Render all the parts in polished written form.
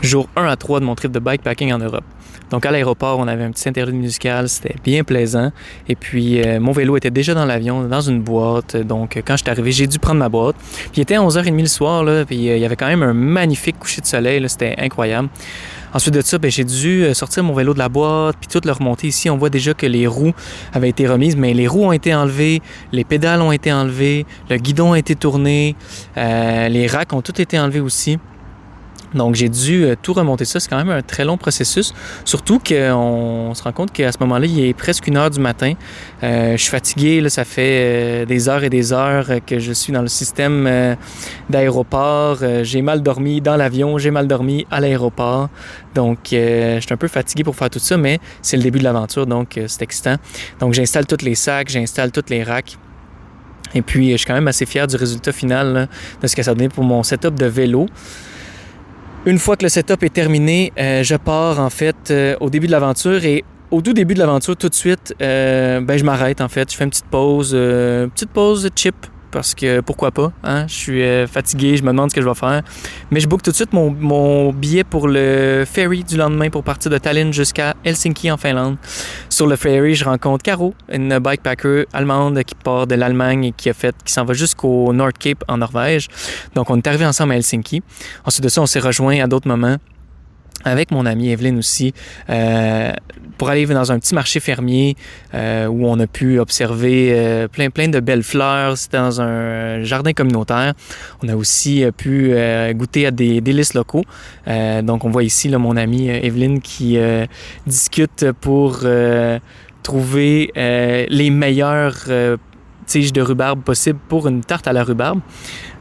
jour 1 à 3 de mon trip de bikepacking en Europe. Donc à l'aéroport, on avait un petit interlude musical, c'était bien plaisant. Et puis mon vélo était déjà dans l'avion, dans une boîte. Donc quand je suis arrivé, j'ai dû prendre ma boîte. Puis il était 11h30 le soir, là, puis il y avait quand même un magnifique coucher de soleil, là, c'était incroyable. Ensuite de ça, j'ai dû sortir mon vélo de la boîte, puis tout le remonter ici. On voit déjà que les roues avaient été remises, mais les roues ont été enlevées, les pédales ont été enlevées, le guidon a été tourné, les racks ont tout été enlevés aussi. Donc, j'ai dû tout remonter ça. C'est quand même un très long processus. Surtout qu'on se rend compte qu'à ce moment-là, il est presque 1h du matin. Je suis fatigué. Là, ça fait des heures et des heures que je suis dans le système d'aéroport. J'ai mal dormi dans l'avion. J'ai mal dormi à l'aéroport. Donc, je suis un peu fatigué pour faire tout ça, mais c'est le début de l'aventure. Donc, c'est excitant. Donc, j'installe tous les sacs. J'installe tous les racks. Et puis, je suis quand même assez fier du résultat final là, de ce que ça donne pour mon setup de vélo. Une fois que le setup est terminé, je pars en fait au début de l'aventure et au tout début de l'aventure, tout de suite, je m'arrête en fait. Je fais une petite pause chip parce que pourquoi pas, hein? Je suis fatigué, je me demande ce que je vais faire. Mais je book tout de suite mon billet pour le ferry du lendemain pour partir de Tallinn jusqu'à Helsinki en Finlande. Sur le ferry, je rencontre Caro, une bikepacker allemande qui part de l'Allemagne et qui s'en va jusqu'au North Cape en Norvège. Donc on est arrivés ensemble à Helsinki. Ensuite de ça, on s'est rejoints à d'autres moments avec mon amie Evelyne aussi, pour aller dans un petit marché fermier où on a pu observer plein de belles fleurs. C'était dans un jardin communautaire. On a aussi pu goûter à des délices locaux. Donc, on voit ici là, mon amie Evelyne qui discute pour trouver les meilleures tiges de rhubarbe possibles pour une tarte à la rhubarbe.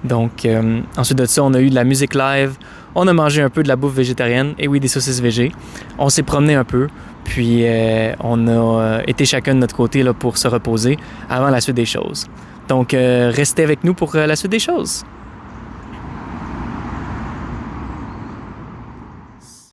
Donc, ensuite de ça, on a eu de la musique live. On a mangé un peu de la bouffe végétarienne, et oui, des saucisses végé. On s'est promené un peu, puis on a été chacun de notre côté là, pour se reposer avant la suite des choses. Donc, restez avec nous pour la suite des choses.